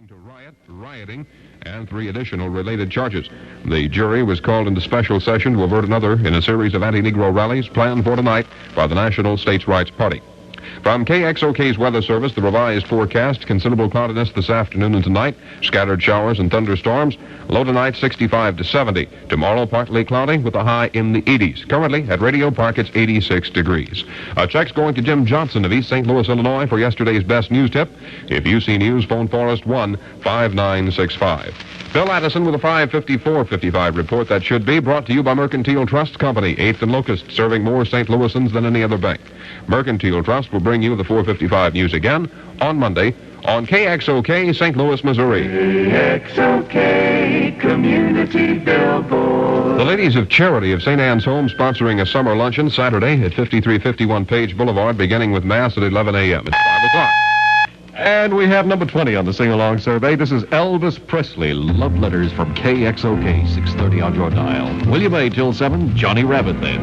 to rioting, and 3 additional related charges. The jury was called into special session to avert another in a series of anti-Negro rallies planned for tonight by the National States Rights Party. From KXOK's Weather Service, the revised forecast: considerable cloudiness this afternoon and tonight, scattered showers and thunderstorms. Low tonight 65 to 70. Tomorrow partly cloudy with a high in the 80s. Currently at Radio Park it's 86 degrees. A check's going to Jim Johnson of East St. Louis, Illinois for yesterday's best news tip. If you see news, phone Forrest 1-5965. Bill Addison with a 554-55 report that should be brought to you by Mercantile Trust Company, 8th and Locust, serving more St. Louisans than any other bank. Mercantile Trust will bring you the 455 news again on Monday on KXOK, St. Louis, Missouri. KXOK Community Billboard. The Ladies of Charity of St. Anne's Home sponsoring a summer luncheon Saturday at 5351 Page Boulevard, beginning with Mass at 11 a.m. It's 5 o'clock. And we have number 20 on the sing-along survey. This is Elvis Presley. Love letters from KXOK, 630 on your dial. William A. till 7, Johnny Rabbit then.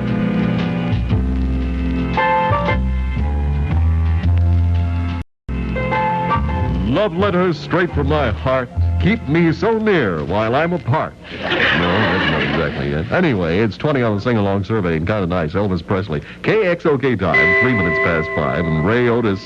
Love letters straight from my heart. Keep me so near while I'm apart. No, that's not exactly it. Anyway, it's 20 on the sing-along survey and kind of nice. Elvis Presley. KXOK time, 3 minutes past 5, and Ray Otis.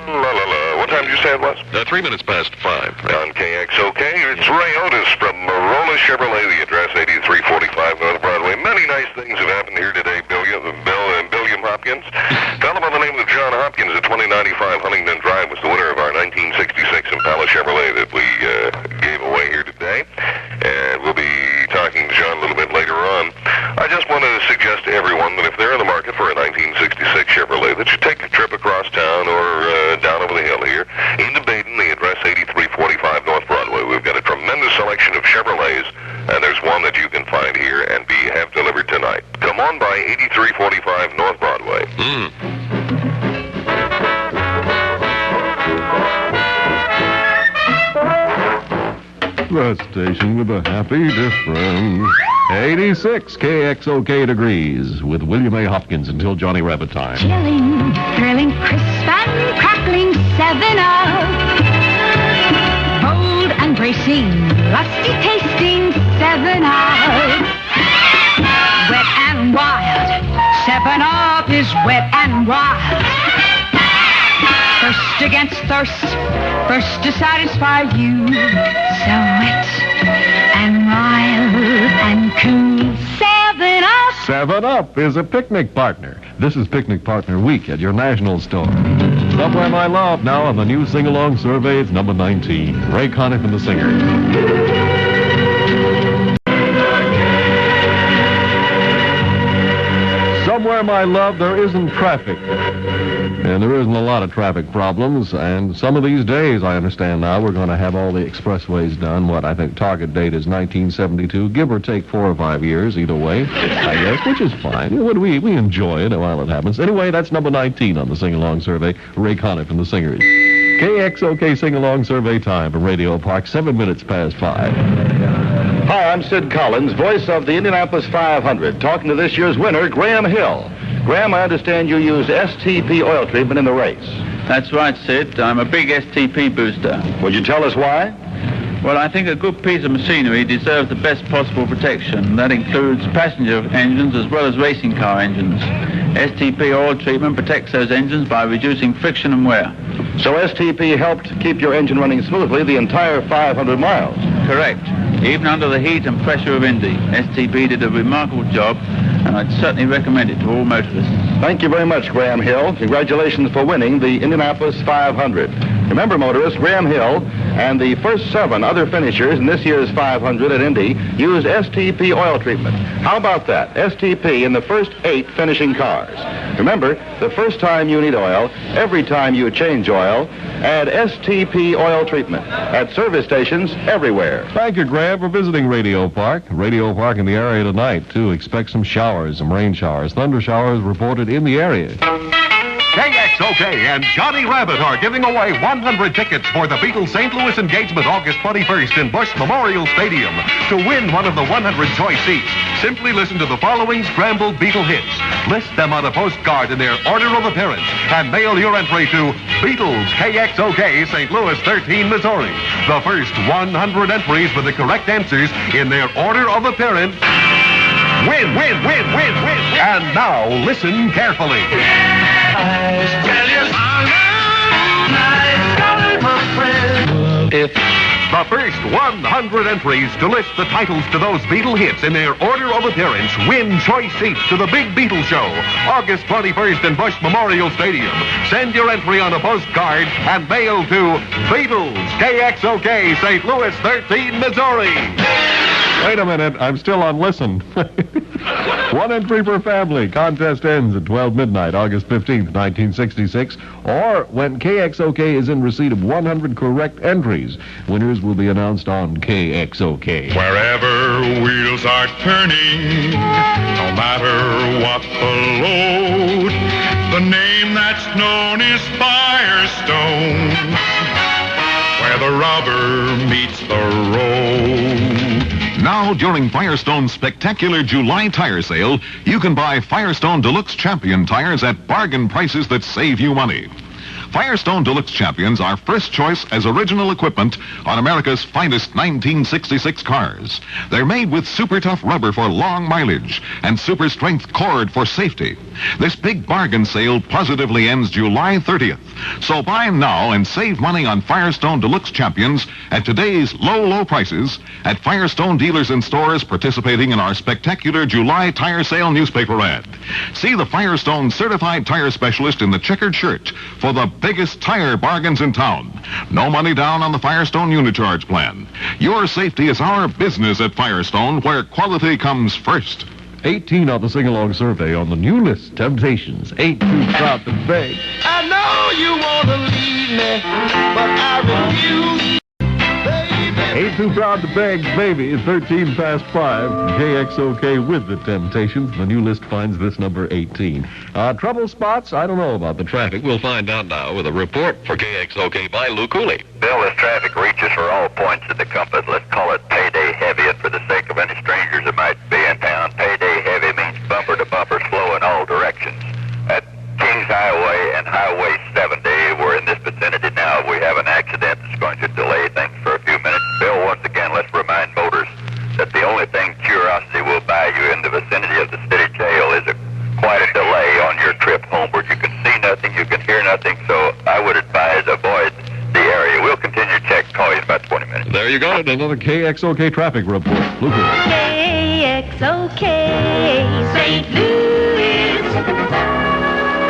What time did you say it was? 3 minutes past 5. On KXOK, it's Ray Otis from Merollis Chevrolet, the address 8345 North Broadway. Many nice things have happened here today, Bill Hopkins. Fellow by the name of John Hopkins at 2095 Huntington Drive was the winner of our 1966 Impala Chevrolet that we gave away here today. And we'll be talking to John a little bit later on. I just want to suggest to everyone that if they're in the market for a 1966 Chevrolet, that you take a trip across town or down over the hill here into Baden, the address 8345 North Broadway. We've got a tremendous selection of Chevrolets, and there's one that you can find here and have delivered tonight. Come on by 8345 North Broadway. The station with a happy difference. 86 KXOK degrees with William A. Hopkins until Johnny Rabbit time. Chilling, thrilling, crisp and crackling 7-Up. Bold and bracing, lusty tasting 7-Up. Wet and wild, 7-Up is wet and wild. Thirst against thirst, first to satisfy you. So wet and wild and cool. 7-Up. 7-Up is a picnic partner. This is Picnic Partner Week at your National Store. Somewhere My Love now on the new sing-along survey. It's number 19. Ray Conniff and the Singers. Somewhere, my love, there isn't traffic. And there isn't a lot of traffic problems. And some of these days, I understand now, we're going to have all the expressways done. What I think target date is 1972, give or take 4 or 5 years, either way, I guess, which is fine. We enjoy it while it happens. Anyway, that's number 19 on the sing-along survey. Ray Conniff and the Singers. KXOK sing-along survey time from Radio Park, 7 minutes past 5. Hi, I'm Sid Collins, voice of the Indianapolis 500, talking to this year's winner, Graham Hill. Graham, I understand you use STP oil treatment in the race. That's right, Sid. I'm a big STP booster. Would you tell us why? Well, I think a good piece of machinery deserves the best possible protection. That includes passenger engines as well as racing car engines. STP oil treatment protects those engines by reducing friction and wear. So STP helped keep your engine running smoothly the entire 500 miles? Correct. Even under the heat and pressure of Indy, STP did a remarkable job, and I'd certainly recommend it to all motorists. Thank you very much, Graham Hill. Congratulations for winning the Indianapolis 500. Remember, motorists, Graham Hill and the first 7 other finishers in this year's 500 at Indy used STP oil treatment. How about that? STP in the first 8 finishing cars. Remember, the first time you need oil, every time you change oil, add STP oil treatment at service stations everywhere. Thank you, Graham, for visiting Radio Park. Radio Park in the area tonight, too. Expect some showers, some rain showers. Thunder showers reported in the area. KXOK and Johnny Rabbit are giving away 100 tickets for the Beatles St. Louis engagement August 21st in Busch Memorial Stadium. To win one of the 100 choice seats, simply listen to the following scrambled Beatle hits. List them on a postcard in their order of appearance and mail your entry to Beatles KXOK St. Louis 13, Missouri. The first 100 entries with the correct answers in their order of appearance win. And now, listen carefully. If the first 100 entries to list the titles to those Beatle hits in their order of appearance win choice seats to the Big Beatle Show, August 21st in Busch Memorial Stadium. Send your entry on a postcard and mail to Beatles, KXOK, St. Louis 13, Missouri. Wait a minute, I'm still on listen. One entry per family. Contest ends at 12 midnight, August 15th, 1966. Or when KXOK is in receipt of 100 correct entries. Winners will be announced on KXOK. Wherever wheels are turning, no matter what the load, the name that's known is Firestone. Where the rubber meets the road. Now, during Firestone's spectacular July tire sale, you can buy Firestone Deluxe Champion tires at bargain prices that save you money. Firestone Deluxe Champions are first choice as original equipment on America's finest 1966 cars. They're made with super tough rubber for long mileage and super strength cord for safety. This big bargain sale positively ends July 30th. So buy now and save money on Firestone Deluxe Champions at today's low prices at Firestone dealers and stores participating in our spectacular July tire sale newspaper ad. See the Firestone certified tire specialist in the checkered shirt for the biggest tire bargains in town. No money down on the Firestone Unicharge plan. Your safety is our business at Firestone, where quality comes first. 18 on the sing-along survey on the new list, Temptations, Ain't Too Proud to Beg. I know you want to leave me, but I refuse. Ain't Too Proud to Beg, baby. It's 13 past 5. KXOK with the Temptations. The new list finds this number 18. Trouble spots? I don't know about the traffic. We'll find out now with a report for KXOK by Lou Cooley. Bill, this traffic reaches for all points of the compass. Let's call it payday heavy, and for the sake of any strangers that might be in town, payday heavy means bumper to bumper slow in all directions. At Kings Highway and Highway 70, we're in this vicinity now. We have an accident that's going to delay things for a few minutes. Bill, once again, let's remind voters that the only thing curiosity will buy you in the vicinity of the city jail is quite a delay on your trip homeward. You can see nothing, you can hear nothing, so I would advise avoid the area. We'll continue to check, call you in about 20 minutes. There you go, another KXOK traffic report. Lou Cooley. KXOK, St. Louis.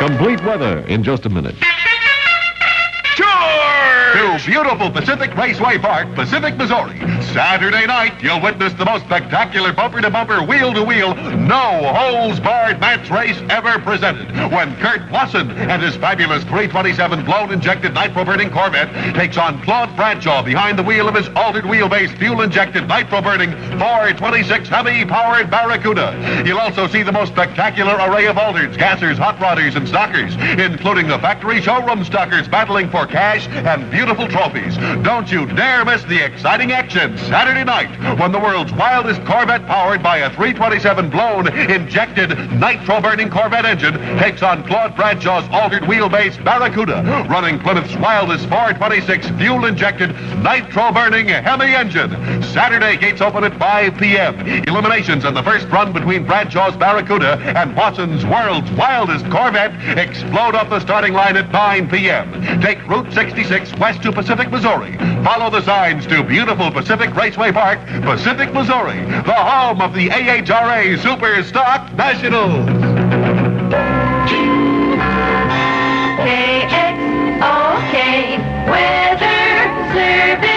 Complete weather in just a minute. To beautiful Pacific Raceway Park, Pacific, Missouri. Saturday night, you'll witness the most spectacular bumper-to-bumper, wheel-to-wheel, no-holes-barred match race ever presented. When Kurt Wasson and his fabulous 327 blown-injected nitro-burning Corvette takes on Claude Bradshaw behind the wheel of his altered wheelbase, fuel-injected, nitro-burning 426 Hemi-powered Barracuda. You'll also see the most spectacular array of altereds, gassers, hot rodders, and stockers, including the factory showroom stockers battling for cash and beautiful trophies. Don't you dare miss the exciting action Saturday night when the world's wildest Corvette powered by a 327 blown injected nitro-burning Corvette engine takes on Claude Bradshaw's altered wheelbase Barracuda, running Plymouth's wildest 426 fuel-injected nitro-burning Hemi engine. Saturday, gates open at 5 p.m. Eliminations in the first run between Bradshaw's Barracuda and Watson's world's wildest Corvette explode off the starting line at 9 p.m. Take Route 66 west to Pacific, Missouri. Follow the signs to beautiful Pacific Raceway Park, Pacific, Missouri, the home of the AHRA Super Stock Nationals. KXOK Weather Service.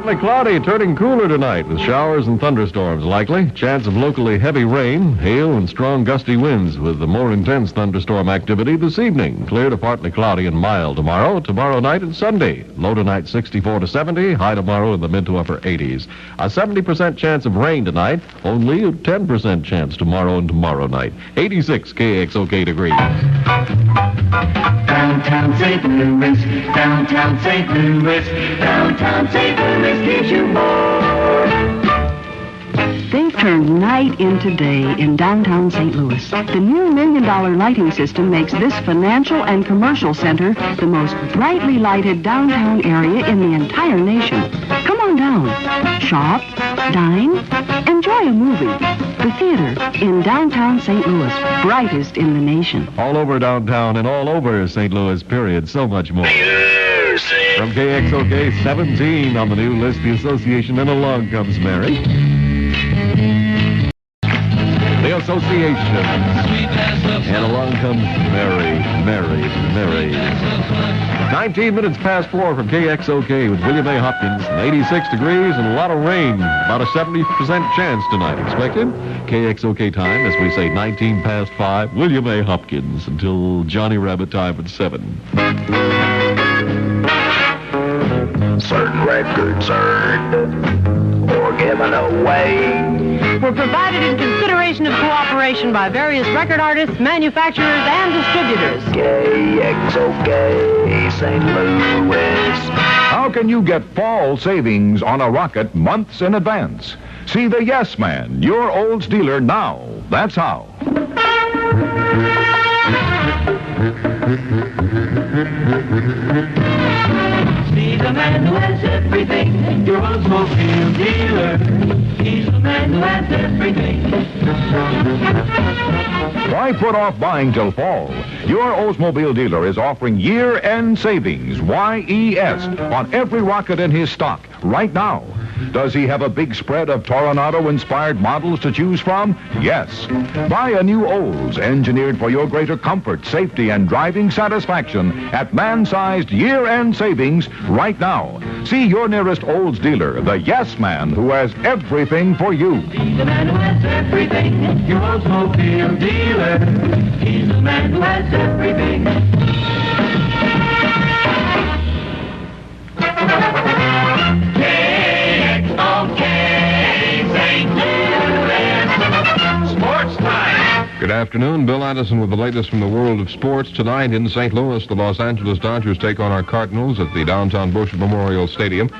Partly cloudy, turning cooler tonight with showers and thunderstorms likely. Chance of locally heavy rain, hail, and strong gusty winds with the more intense thunderstorm activity this evening. Clear to partly cloudy and mild tomorrow. Tomorrow night and Sunday. Low tonight 64 to 70. High tomorrow in the mid to upper 80s. A 70% chance of rain tonight. Only a 10% chance tomorrow and tomorrow night. 86 KXOK degrees. Downtown St. Louis, downtown St. Louis, downtown St. Louis gives you more. They've turned night into day in downtown St. Louis. The new $1 million lighting system makes this financial and commercial center the most brightly lighted downtown area in the entire nation. Come on down. Shop, dine, enjoy a movie. The theater in downtown St. Louis, brightest in the nation. All over downtown and all over St. Louis, period. So much more. From KXOK 17 on the new list, the association, and along comes Mary. The association. And along comes Mary. 19 minutes past 4 from KXOK with William A. Hopkins. 86 degrees and a lot of rain. About a 70% chance tonight expected. KXOK time, as we say, 19 past 5. William A. Hopkins until Johnny Rabbit time at 7. Certain records earned or given away were provided in consideration of cooperation by various record artists, manufacturers, and distributors. KXOK St. Louis. How can you get fall savings on a rocket months in advance? See the Yes Man, your Olds dealer now. That's how. See the man who has everything, your Oldsmobile dealer. He's the man who has everything. Why put off buying till fall? Your Oldsmobile dealer is offering year-end savings, YES, on every rocket in his stock right now. Does he have a big spread of Toronado-inspired models to choose from? Yes. Buy a new Olds engineered for your greater comfort, safety, and driving satisfaction at man-sized year-end savings right now. See your nearest Olds dealer, the Yes Man, who has everything for you. He's the man who has everything, your Oldsmobile dealer. He's the man who has everything. Good afternoon. Bill Addison with the latest from the world of sports. Tonight in St. Louis, the Los Angeles Dodgers take on our Cardinals at the downtown Bush Memorial Stadium.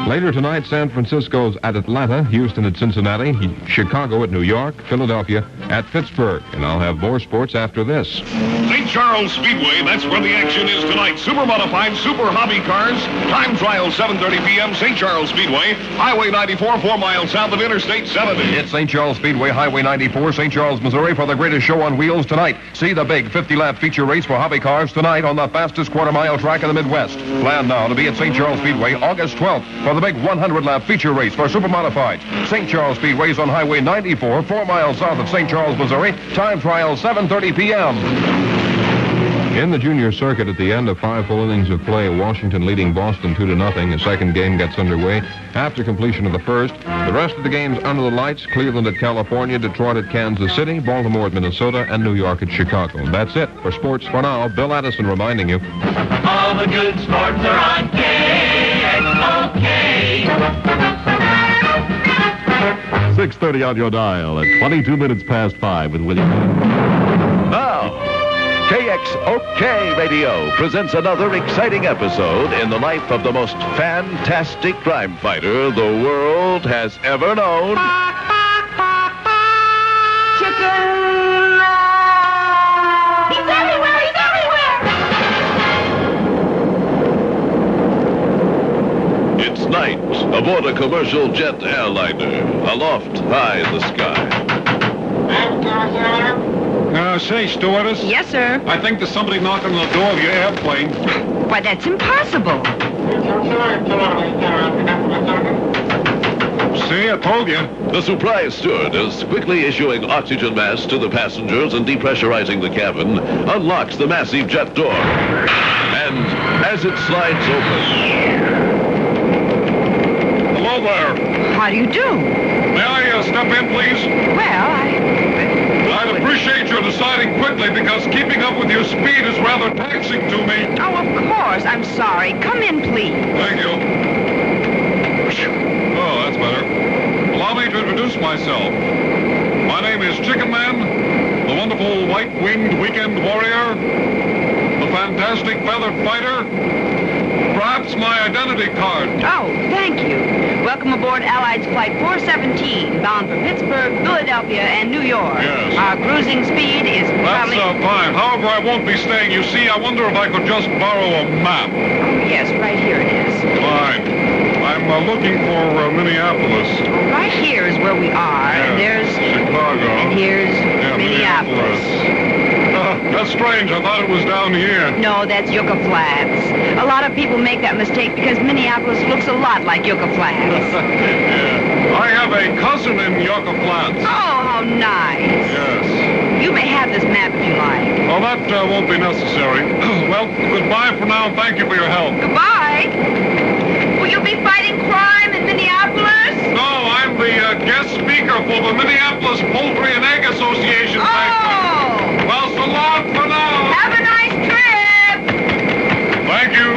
Later tonight, San Francisco's at Atlanta, Houston at Cincinnati, Chicago at New York, Philadelphia at Pittsburgh. And I'll have more sports after this. St. Charles Speedway, that's where the action is tonight. Super modified, super hobby cars. Time trial 7:30 p.m. St. Charles Speedway. Highway 94, 4 miles south of Interstate 70. It's St. Charles Speedway, Highway 94, St. Charles, Missouri, for the greatest show on wheels tonight. See the big 50-lap feature race for hobby cars tonight on the fastest quarter-mile track in the Midwest. Plan now to be at St. Charles Speedway August 12th for the big 100-lap feature race for super modifieds. St. Charles Speedway is on Highway 94, 4 miles south of St. Charles, Missouri. Time trial 7:30 p.m. In the junior circuit, at the end of 5 full innings of play, Washington leading Boston 2-0. The second game gets underway after completion of the first. The rest of the games under the lights: Cleveland at California, Detroit at Kansas City, Baltimore at Minnesota, and New York at Chicago. And that's it for sports for now. Bill Addison reminding you. All the good sports are on KXOK. 6:30 on your dial at 22 minutes past 5 with William. Now, KXOK Radio presents another exciting episode in the life of the most fantastic crime fighter the world has ever known. He's everywhere! He's everywhere! It's night aboard a commercial jet airliner, aloft high in the sky. Say, stewardess. Yes, sir. I think there's somebody knocking on the door of your airplane. Why, that's impossible. See, I told you. The surprise stewardess, quickly issuing oxygen masks to the passengers and depressurizing the cabin, unlocks the massive jet door. And as it slides open, Hello there. How do you do? May I step in, please? Well, I'd appreciate your deciding quickly because keeping up with your speed is rather taxing to me. Oh, of course. I'm sorry. Come in, please. Thank you. Oh, that's better. Allow me to introduce myself. My name is Chickenman, the wonderful white-winged weekend warrior, the fantastic feather fighter, perhaps my identity card. Oh, thank you. Welcome aboard Allied Flight 417, bound for Pittsburgh, Philadelphia, and New York. Yes. Our cruising speed is That's fine. However, I won't be staying. You see, I wonder if I could just borrow a map. Oh, yes, right here it is. Fine. I'm looking for Minneapolis. Right here is where we are. Yes. And there's Chicago. And here's Minneapolis. That's strange. I thought it was down here. No, that's Yucca Flats. A lot of people make that mistake because Minneapolis looks a lot like Yucca Flats. Yeah. I have a cousin in Yucca Flats. Oh, how nice. Yes. You may have this map if you like. Oh, that won't be necessary. Well, goodbye for now. Thank you for your help. Goodbye. Will you be fighting crime in Minneapolis? No, I'm the guest speaker for the Minneapolis Poultry and Egg Association banquet. Well, so long for now. Have a nice trip. Thank you.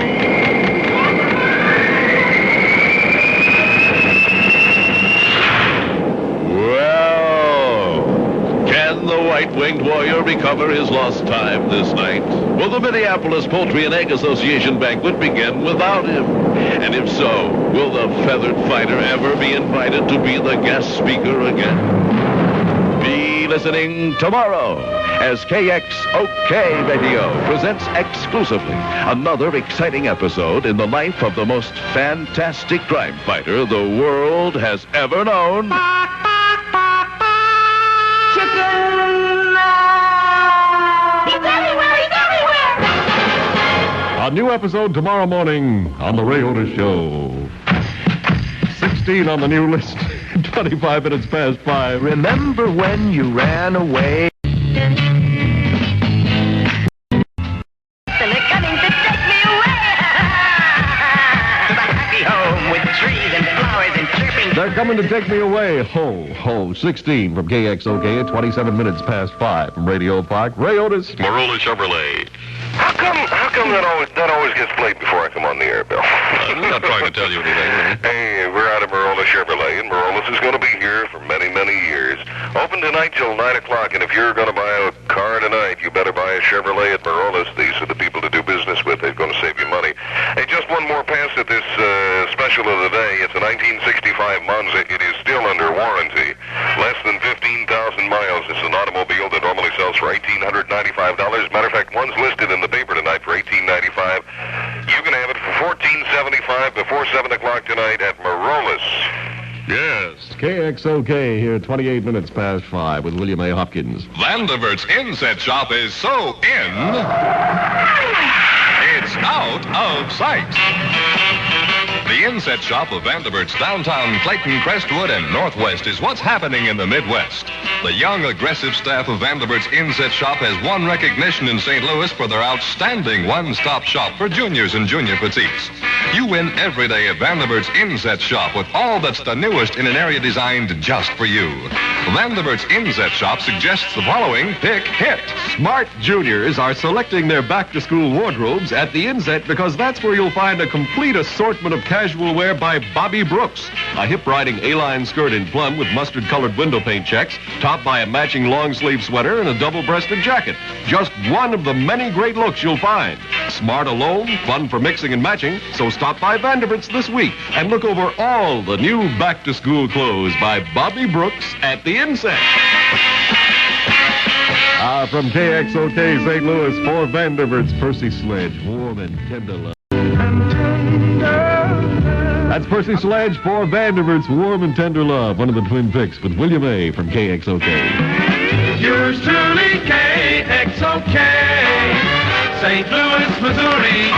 Well, can the white-winged warrior recover his lost time this night? Will the Minneapolis Poultry and Egg Association banquet begin without him? And if so, will the feathered fighter ever be invited to be the guest speaker again? Be listening tomorrow as KXOK Radio presents exclusively another exciting episode in the life of the most fantastic crime fighter the world has ever known. He's everywhere! He's everywhere! A new episode tomorrow morning on the Ray Otis Show. 16 on the new list. 25 minutes past 5. Remember when you ran away? They're coming to take me away to the happy home with trees and flowers and chirping. They're coming to take me away. Ho, ho. 16 from KXOK at 27 minutes past 5 from Radio Park. Ray Otis. Merollis Chevrolet. How come that always gets played before I come on the air, Bill? I'm not trying to tell you anything. Hey, we're out of Merollis Chevrolet, and Merollis is going to be here for many, many years. Open tonight till 9 o'clock, and if you're going to buy a car tonight, you better buy a Chevrolet at Merollis. These are the people to do business with. They're going to save you money. Hey, just one more pass at this special of the day. It's a 1965 Monza. It is still under warranty. Less than 15,000 miles. It's an automobile that normally sells for $1,895. Matter of fact, one's listed in the paper tonight for $1,895. You can have it for $1,475 before 7 o'clock tonight at Merollis. Yes. KXOK here, 28 minutes past 5 with William A. Hopkins. Vanderbert's Inset Shop is so in, it's out of sight. The Inset Shop of Vanderbert's downtown Clayton, Crestwood, and Northwest is what's happening in the Midwest. The young, aggressive staff of Vanderbert's Inset Shop has won recognition in St. Louis for their outstanding one-stop shop for juniors and junior petites. You win every day at Vanderbert's Inset Shop with all that's the newest in an area designed just for you. Vanderbert's Inset Shop suggests the following pick hit. Smart juniors are selecting their back-to-school wardrobes at the Inset because that's where you'll find a complete assortment of casual wear by Bobby Brooks. A hip-riding A-line skirt in plum with mustard-colored window paint checks, topped by a matching long-sleeve sweater and a double-breasted jacket. Just one of the many great looks you'll find. Smart alone, fun for mixing and matching, so stop by Vanderbert's this week and look over all the new back-to-school clothes by Bobby Brooks at the Inset. From KXOK St. Louis for Vanderbert's, Percy Sledge, warm and tender love. That's Percy Sledge for Vanderbert's Warm and Tender Love, one of the twin picks with William A. from KXOK. Yours truly, KXOK, St. Louis, Missouri.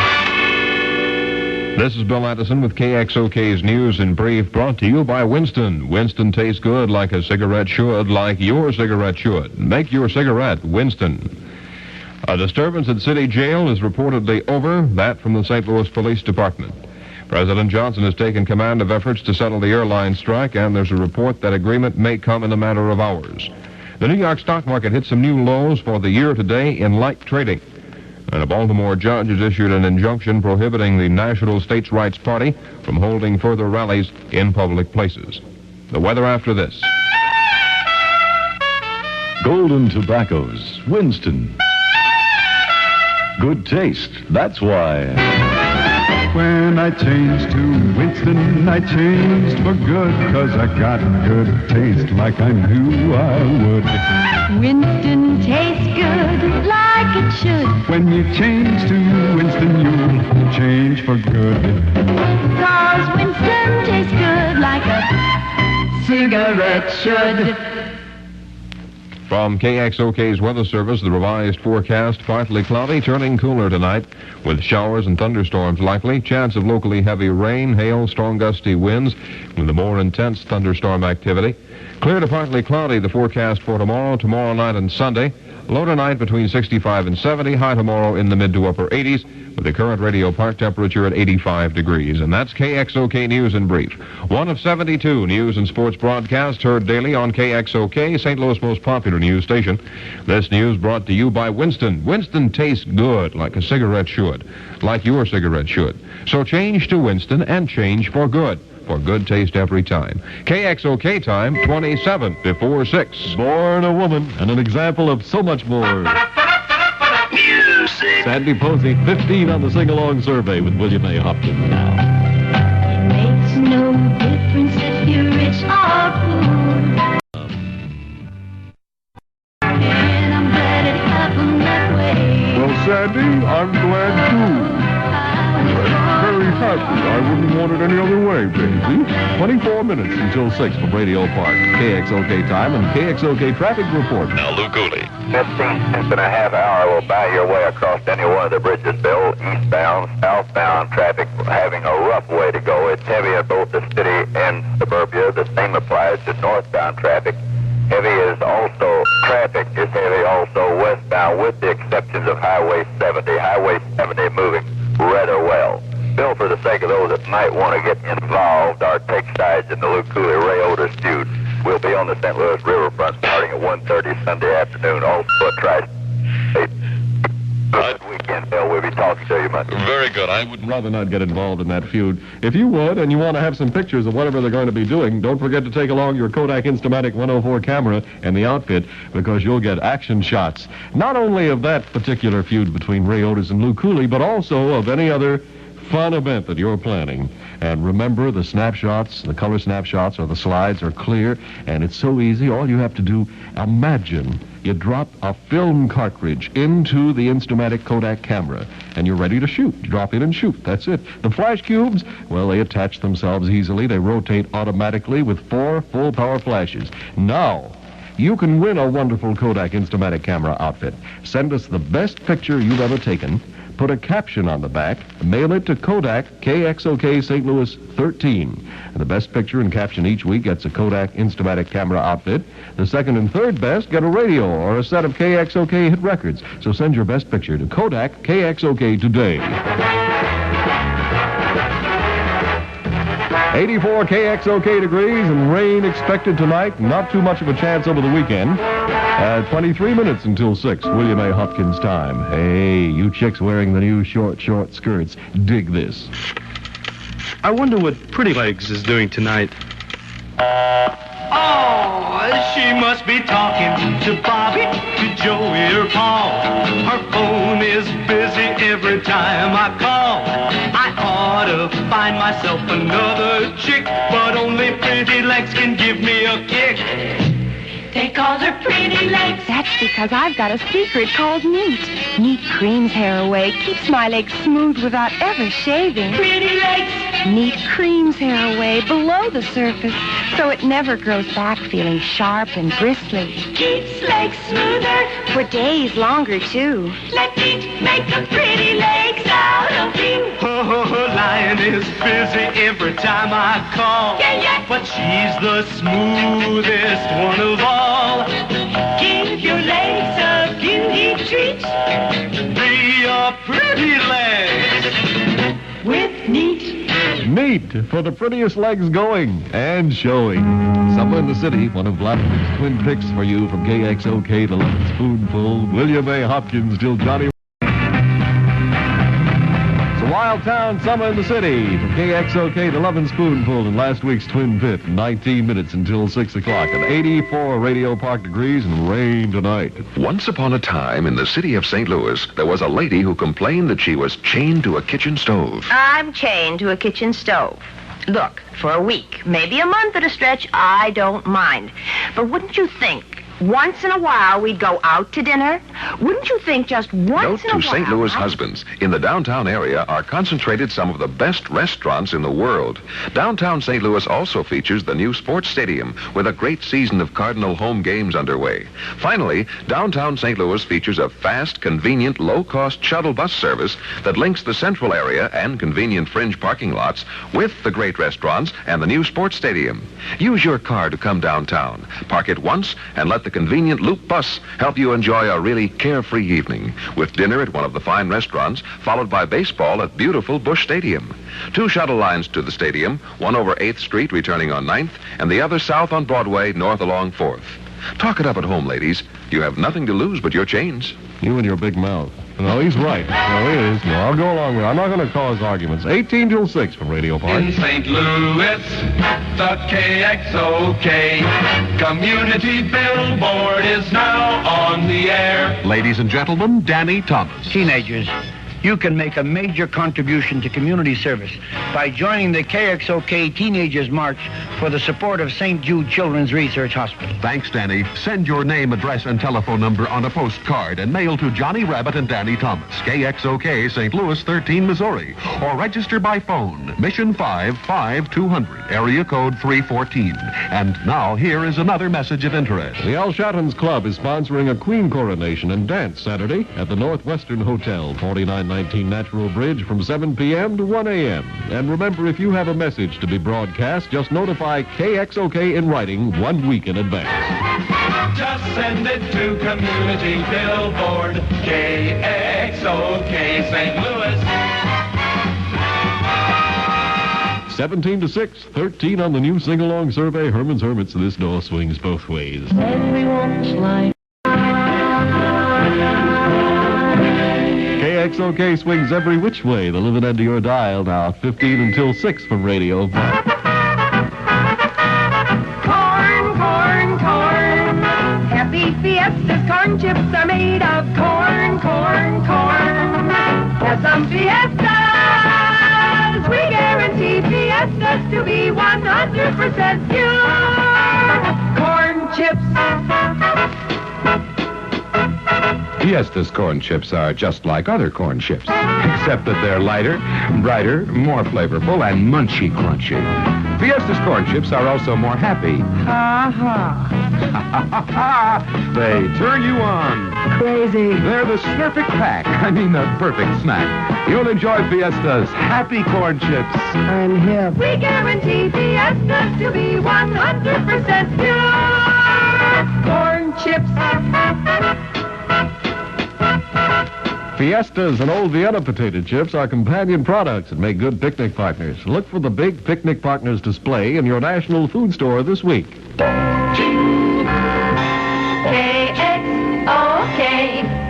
This is Bill Addison with KXOK's News in Brief, brought to you by Winston. Winston tastes good like a cigarette should, like your cigarette should. Make your cigarette Winston. A disturbance at City Jail is reportedly over, that from the St. Louis Police Department. President Johnson has taken command of efforts to settle the airline strike, and there's a report that agreement may come in a matter of hours. The New York stock market hit some new lows for the year today in light trading. And a Baltimore judge has issued an injunction prohibiting the National States Rights Party from holding further rallies in public places. The weather after this. Golden Tobaccos, Winston. Good taste, that's why. When I changed to Winston, I changed for good, 'cause I got good taste like I knew I would. Winston tastes good like it should. When you change to Winston, you'll change for good. 'Cause Winston tastes good like a cigarette should. From KXOK's Weather Service, the revised forecast: partly cloudy, turning cooler tonight, with showers and thunderstorms likely. Chance of locally heavy rain, hail, strong gusty winds, with the more intense thunderstorm activity. Clear to partly cloudy, the forecast for tomorrow night and Sunday. Low tonight between 65 and 70, high tomorrow in the mid to upper 80s, with the current radio park temperature at 85 degrees. And that's KXOK News in brief. One of 72 news and sports broadcasts heard daily on KXOK, St. Louis' most popular news station. This news brought to you by Winston. Winston tastes good like a cigarette should, like your cigarette should. So change to Winston and change for good. For good taste every time. KXOK time, 27 before 6. Born a woman and an example of so much more. Music. Sandy Posey, 15 on the sing-along survey with William A. Hopkins now. It makes no difference if you're rich or poor. And I'm glad it happened that way. Well, Sandy, I'm glad too. Very happy. I wouldn't want it any other way, baby. 24 minutes until 6 from Radio Park. KXOK time and KXOK traffic report. Now, Lou Cooley. 15 cents and a half hour will buy your way across any one of the bridges, Bill. Eastbound, southbound traffic having a rough way to go. It's heavy at both the city and suburbia. The same applies to northbound traffic. Heavy is also, traffic is heavy also westbound, with the exceptions of Highway 70. Highway 70 moving rather well. Bill, for the sake of those that might want to get involved or take sides in the Lou Cooley Ray Otis feud, we'll be on the St. Louis riverfront starting at 1:30 Sunday afternoon. Also a good weekend, Bill. We'll be talking to you Monday. Very good. I would rather not get involved in that feud. If you would, and you want to have some pictures of whatever they're going to be doing, don't forget to take along your Kodak Instamatic 104 camera and the outfit, because you'll get action shots, not only of that particular feud between Ray Otis and Lou Cooley, but also of any other fun event that you're planning. And remember, the snapshots, the color snapshots or the slides are clear, and it's so easy. All you have to do, imagine you drop a film cartridge into the Instamatic Kodak camera, and you're ready to shoot. You drop in and shoot. That's it. The flash cubes, well, they attach themselves easily. They rotate automatically with 4 full-power flashes. Now, you can win a wonderful Kodak Instamatic camera outfit. Send us the best picture you've ever taken. Put a caption on the back, mail it to Kodak, KXOK St. Louis 13. And the best picture and caption each week gets a Kodak Instamatic camera outfit. The second and third best get a radio or a set of KXOK hit records. So send your best picture to Kodak, KXOK today. 84 KXOK degrees and rain expected tonight. Not too much of a chance over the weekend. 23 minutes until 6, William A. Hopkins time. Hey, you chicks wearing the new short skirts, dig this. I wonder what Pretty Legs is doing tonight. Oh, she must be talking to Bobby, to Joey or Paul. Her phone is busy every time I call. I ought to find myself another chick, but only Pretty Legs can give me a kick. They call her Pretty Legs. That's because I've got a secret called Neat. Neat creams hair away, keeps my legs smooth without ever shaving. Pretty Legs. Neat creams hair away below the surface, so it never grows back feeling sharp and bristly. Keeps legs smoother. For days longer, too. Let Neat make the pretty legs out of you. Her line is busy every time I call. Yeah. But she's the smoothest one of all. Give your legs a beauty treat. Be a Pretty Legs. With Neat. Neat for the prettiest legs going and showing. Somewhere in the city, one of Vladimir's twin picks for you from KXOK, the Love Spoonful, William A. Hopkins, till Johnny. Wild Town, Summer in the City, from KXOK, the Lovin' Spoonful, and last week's Twin Pit, 19 minutes until 6 o'clock, and 84 radio park degrees and rain tonight. Once upon a time in the city of St. Louis, there was a lady who complained that she was chained to a kitchen stove. I'm chained to a kitchen stove. Look, for a week, maybe a month at a stretch, I don't mind. But wouldn't you think once in a while we'd go out to dinner? Wouldn't you think just once Note in a while? to St. Louis husbands, in the downtown area are concentrated some of the best restaurants in the world. Downtown St. Louis also features the new sports stadium with a great season of Cardinal home games underway. Finally, downtown St. Louis features a fast, convenient, low-cost shuttle bus service that links the central area and convenient fringe parking lots with the great restaurants and the new sports stadium. Use your car to come downtown. Park it once and let the convenient loop bus help you enjoy a really carefree evening with dinner at one of the fine restaurants, followed by baseball at beautiful Busch Stadium. 2 shuttle lines to the stadium, one over 8th Street returning on 9th, and the other south on Broadway, north along 4th. Talk it up at home, ladies. You have nothing to lose but your chains. You and your big mouth. No, he's right. No, he is. No, I'll go along with it. I'm not going to cause arguments. 18 till 6 from Radio Park. In St. Louis, the KXOK community billboard is now on the air. Ladies and gentlemen, Danny Thomas. Teenagers, you can make a major contribution to community service by joining the KXOK Teenagers March for the support of St. Jude Children's Research Hospital. Thanks, Danny. Send your name, address, and telephone number on a postcard and mail to Johnny Rabbit and Danny Thomas, KXOK, St. Louis, 13, Missouri. Or register by phone, Mission 55200, area code 314. And now, here is another message of interest. The Al Shatton's Club is sponsoring a Queen coronation and dance Saturday at the Northwestern Hotel, 4919 Natural Bridge, from 7 p.m. to 1 a.m. And remember, if you have a message to be broadcast, just notify KXOK in writing 1 week in advance. Just send it to community billboard, KXOK St. Louis. 17 to 6, 13 on the new sing-along survey. Herman's Hermits, this door swings both ways. Everyone's life. KXOK swings every which way. The living end of your dial now, 15 until 6 from Radio. Corn, corn, corn. Happy Fiestas, corn chips are made of corn, corn, corn. Have some Fiestas. We guarantee Fiestas to be 100% pure. Corn chips. Fiesta's corn chips are just like other corn chips, except that they're lighter, brighter, more flavorful, and munchy crunchy. Fiesta's corn chips are also more happy. Ha ha. They turn you on. Crazy. They're the perfect pack. I mean, the perfect snack. You'll enjoy Fiesta's happy corn chips. I'm hip. We guarantee Fiestas to be 100% pure. Corn chips. Fiestas and Old Vienna potato chips are companion products that make good picnic partners. Look for the big Picnic Partners display in your national food store this week. KXOK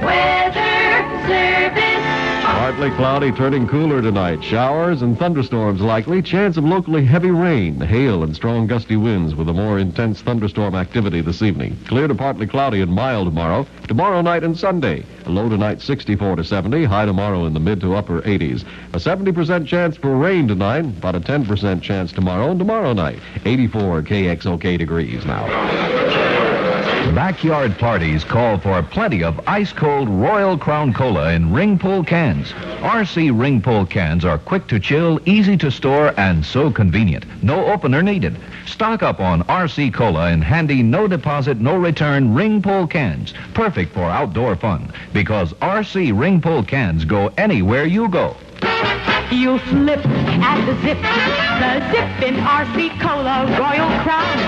Weather Service. Partly cloudy, turning cooler tonight. Showers and thunderstorms likely. Chance of locally heavy rain, hail, and strong gusty winds with a more intense thunderstorm activity this evening. Clear to partly cloudy and mild tomorrow. Tomorrow night and Sunday. A low tonight 64 to 70. High tomorrow in the mid to upper 80s. A 70% chance for rain tonight. About a 10% chance tomorrow and tomorrow night. 84 KXOK degrees now. Backyard parties call for plenty of ice-cold Royal Crown Cola in ring pull cans. RC ring pull cans are quick to chill, easy to store, and so convenient. No opener needed. Stock up on RC Cola in handy no-deposit, no-return ring pull cans. Perfect for outdoor fun, because RC ring pull cans go anywhere you go. You flip at the zip in RC Cola Royal Crown.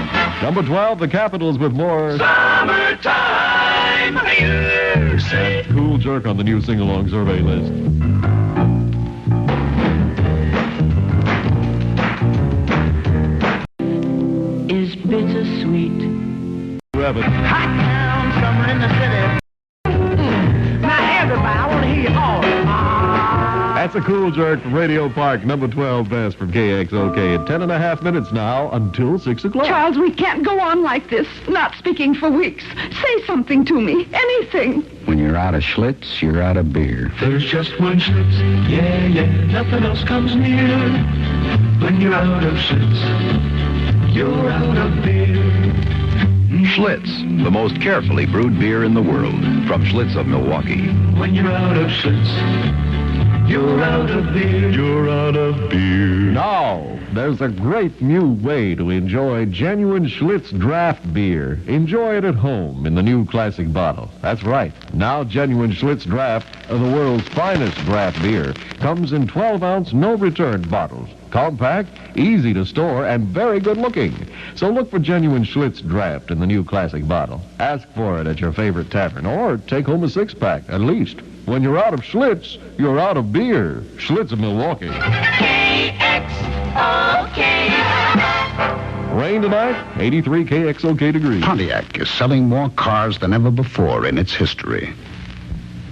Number 12, the Capitals with more Summertime music. Cool Jerk on the new sing-along survey list. 7. Hot town, summer in the city. Now, everybody, I want to hear you all. That's a cool jerk from Radio Park, number 12 best from KXOK. At 10.5 minutes now until 6 o'clock. Charles, we can't go on like this, not speaking for weeks. Say something to me, anything. When you're out of Schlitz, you're out of beer. There's just one Schlitz, yeah, nothing else comes near. When you're out of Schlitz, you're out of beer. Schlitz, the most carefully brewed beer in the world, from Schlitz of Milwaukee. When you're out of Schlitz, you're out of beer. You're out of beer. Now, there's a great new way to enjoy genuine Schlitz draft beer. Enjoy it at home in the new classic bottle. That's right. Now, genuine Schlitz draft, the world's finest draft beer, comes in 12-ounce no-return bottles. Compact, easy to store, and very good looking. So look for genuine Schlitz draft in the new classic bottle. Ask for it at your favorite tavern, or take home a 6-pack, at least. When you're out of Schlitz, you're out of beer. Schlitz of Milwaukee. KXOK. Rain tonight, 83 KXOK degrees. Pontiac is selling more cars than ever before in its history.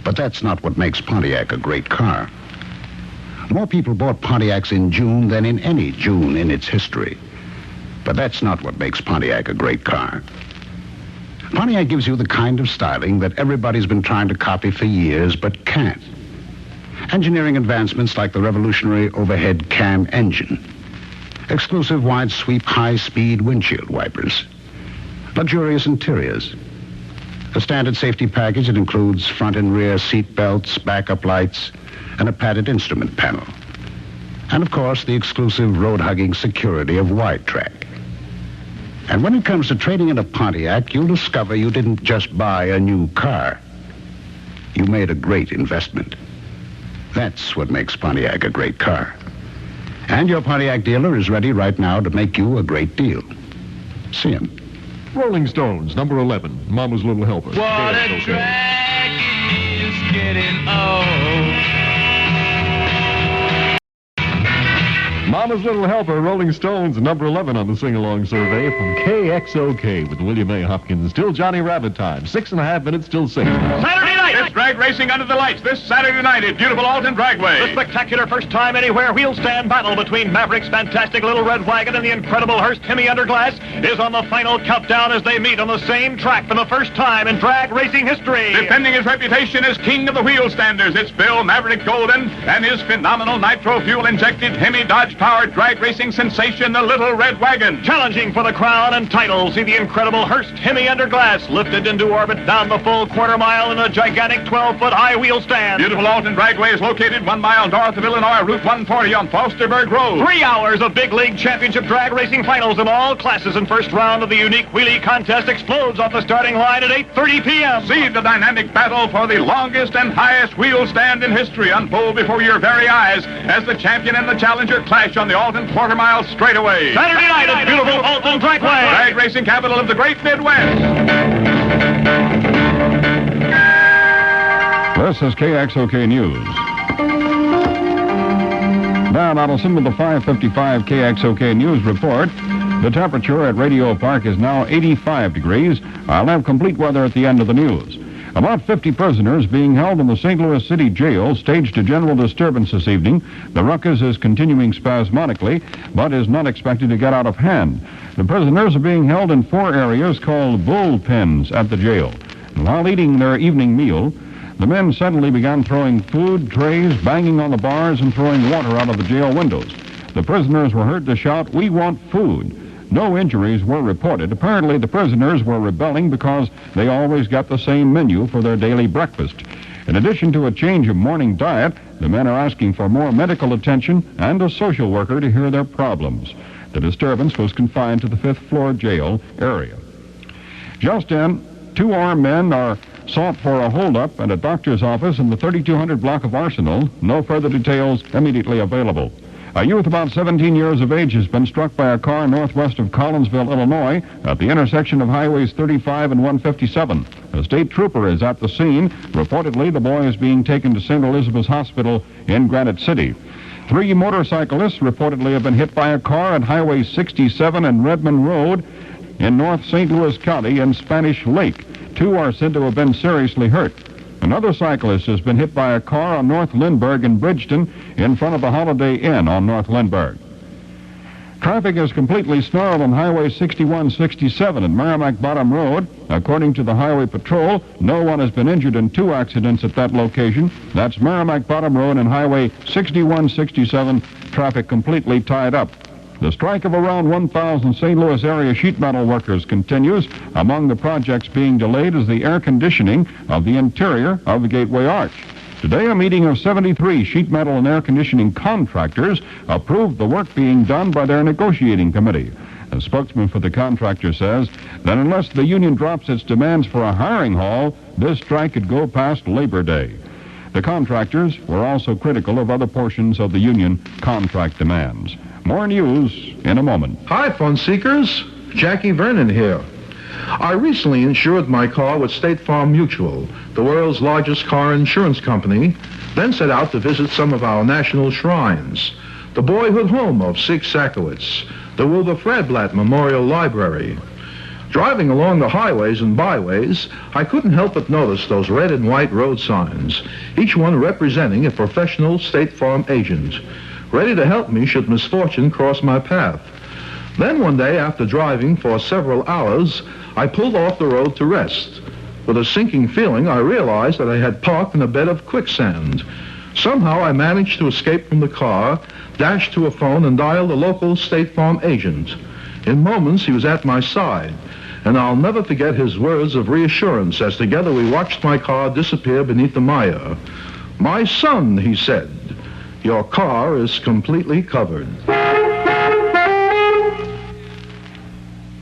But that's not what makes Pontiac a great car. More people bought Pontiacs in June than in any June in its history. But that's not what makes Pontiac a great car. Pontiac gives you the kind of styling that everybody's been trying to copy for years but can't. Engineering advancements like the revolutionary overhead cam engine, exclusive wide sweep high-speed windshield wipers, luxurious interiors, a standard safety package that includes front and rear seat belts, backup lights, and a padded instrument panel. And, of course, the exclusive road-hugging security of Wide Track. And when it comes to trading in a Pontiac, you'll discover you didn't just buy a new car. You made a great investment. That's what makes Pontiac a great car. And your Pontiac dealer is ready right now to make you a great deal. See him. Rolling Stones, number 11, Mama's Little Helper. What a drag is getting old. Mama's Little Helper, Rolling Stones, number 11 on the sing-along survey from KXOK with William A. Hopkins. Still Johnny Rabbit time. 6.5 minutes till 6. Saturday night! It's drag racing under the lights this Saturday night at beautiful Alton Dragway. The spectacular first time anywhere wheel stand battle between Maverick's fantastic Little Red Wagon and the incredible Hearst Hemi Underglass is on the final countdown as they meet on the same track for the first time in drag racing history. Defending his reputation as king of the wheel standers, it's Bill Maverick Golden and his phenomenal nitro fuel-injected Hemi Dodge-powered drag racing sensation, the Little Red Wagon. Challenging for the crown and title, see the incredible Hearst Hemi Underglass lifted into orbit down the full quarter-mile in a gigantic 12-foot high wheel stand. Beautiful Alton Dragway is located 1 mile north of Illinois, Route 140 on Fosterburg Road. 3 hours of big league championship drag racing finals in all classes, and first round of the unique wheelie contest explodes off the starting line at 8:30 p.m. See the dynamic battle for the longest and highest wheel stand in history unfold before your very eyes as the champion and the challenger clash on the Alton quarter-mile straightaway. Saturday night at beautiful Alton Dragway. Drag racing capital of the great Midwest. This is KXOK News. Now, Addison with the 5:55 KXOK News report. The temperature at Radio Park is now 85 degrees. I'll have complete weather at the end of the news. About 50 prisoners being held in the St. Louis City Jail staged a general disturbance this evening. The ruckus is continuing spasmodically, but is not expected to get out of hand. The prisoners are being held in 4 areas called bull pens at the jail. And while eating their evening meal, the men suddenly began throwing food trays, banging on the bars, and throwing water out of the jail windows. The prisoners were heard to shout, "We want food." No injuries were reported. Apparently, the prisoners were rebelling because they always got the same menu for their daily breakfast. In addition to a change of morning diet, the men are asking for more medical attention and a social worker to hear their problems. The disturbance was confined to the 5th floor jail area. Just in, 2 armed men are sought for a holdup at a doctor's office in the 3200 block of Arsenal. No further details immediately available. A youth about 17 years of age has been struck by a car northwest of Collinsville, Illinois, at the intersection of Highways 35 and 157. A state trooper is at the scene. Reportedly, the boy is being taken to St. Elizabeth's Hospital in Granite City. 3 motorcyclists reportedly have been hit by a car at Highway 67 and Redmond Road. in North St. Louis County in Spanish Lake. 2 are said to have been seriously hurt. Another cyclist has been hit by a car on North Lindbergh in Bridgeton in front of the Holiday Inn on North Lindbergh. Traffic is completely snarled on Highway 6167 at Merrimack Bottom Road. According to the Highway Patrol, no one has been injured in 2 accidents at that location. That's Merrimack Bottom Road and Highway 6167, traffic completely tied up. The strike of around 1,000 St. Louis area sheet metal workers continues. Among the projects being delayed is the air conditioning of the interior of the Gateway Arch. Today, a meeting of 73 sheet metal and air conditioning contractors approved the work being done by their negotiating committee. A spokesman for the contractor says that unless the union drops its demands for a hiring haul, this strike could go past Labor Day. The contractors were also critical of other portions of the union contract demands. More news in a moment. Hi, phone seekers. Jackie Vernon here. I recently insured my car with State Farm Mutual, the world's largest car insurance company, then set out to visit some of our national shrines. The boyhood home of Sig Sakowitz, the Wilbur Fredblatt Memorial Library. Driving along the highways and byways, I couldn't help but notice those red and white road signs, each one representing a professional State Farm agent, ready to help me should misfortune cross my path. Then one day, after driving for several hours, I pulled off the road to rest. With a sinking feeling, I realized that I had parked in a bed of quicksand. Somehow I managed to escape from the car, dashed to a phone, and dialed the local State Farm agent. In moments, he was at my side, and I'll never forget his words of reassurance as together we watched my car disappear beneath the mire. "My son," he said, "your car is completely covered."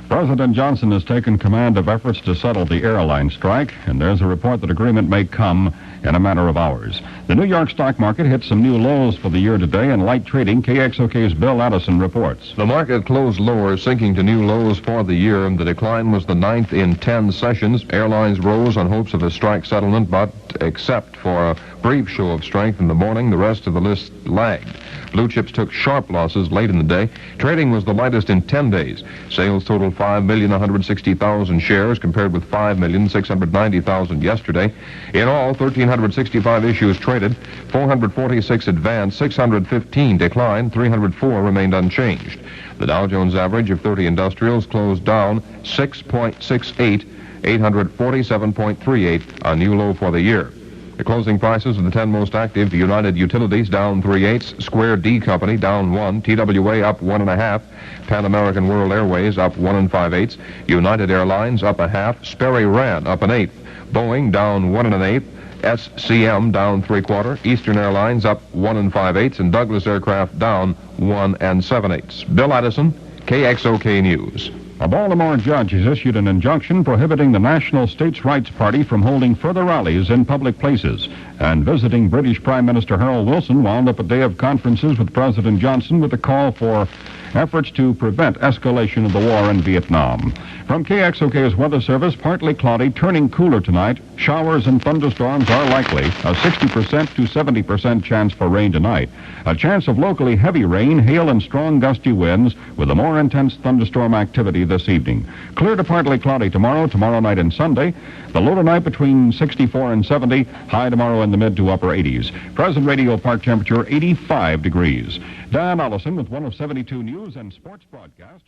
President Johnson has taken command of efforts to settle the airline strike, and there's a report that agreement may come in a matter of hours. The New York stock market hit some new lows for the year today. In light trading, KXOK's Bill Addison reports. The market closed lower, sinking to new lows for the year. The decline was the 9th in 10 sessions. Airlines rose on hopes of a strike settlement, but except for a brief show of strength in the morning, the rest of the list lagged. Blue chips took sharp losses late in the day. Trading was the lightest in 10 days. Sales totaled 5,160,000 shares compared with 5,690,000 yesterday. In all, 1,365 issues traded. 446 advanced, 615 declined, 304 remained unchanged. The Dow Jones average of 30 industrials closed down 6.68, 847.38, a new low for the year. The closing prices of the 10 most active: United Utilities down 3/8, Square D Company down 1, TWA up 1.5, Pan American World Airways up 1 5/8, United Airlines up 0.5, Sperry Rand up 1/8, Boeing down 1 1/8, SCM down 3/4, Eastern Airlines up 1 5/8, and Douglas Aircraft down 1 7/8. Bill Addison, KXOK News. A Baltimore judge has issued an injunction prohibiting the National States Rights Party from holding further rallies in public places. And visiting British Prime Minister Harold Wilson wound up a day of conferences with President Johnson with a call for efforts to prevent escalation of the war in Vietnam. From KXOK's Weather Service, partly cloudy, turning cooler tonight. Showers and thunderstorms are likely. A 60% to 70% chance for rain tonight. A chance of locally heavy rain, hail, and strong gusty winds with a more intense thunderstorm activity this evening. Clear to partly cloudy tomorrow night and Sunday. The low tonight between 64 and 70. High tomorrow in the mid to upper 80s. Present radio park temperature 85 degrees. Dan Allison with one of 72 News and Sports Broadcast.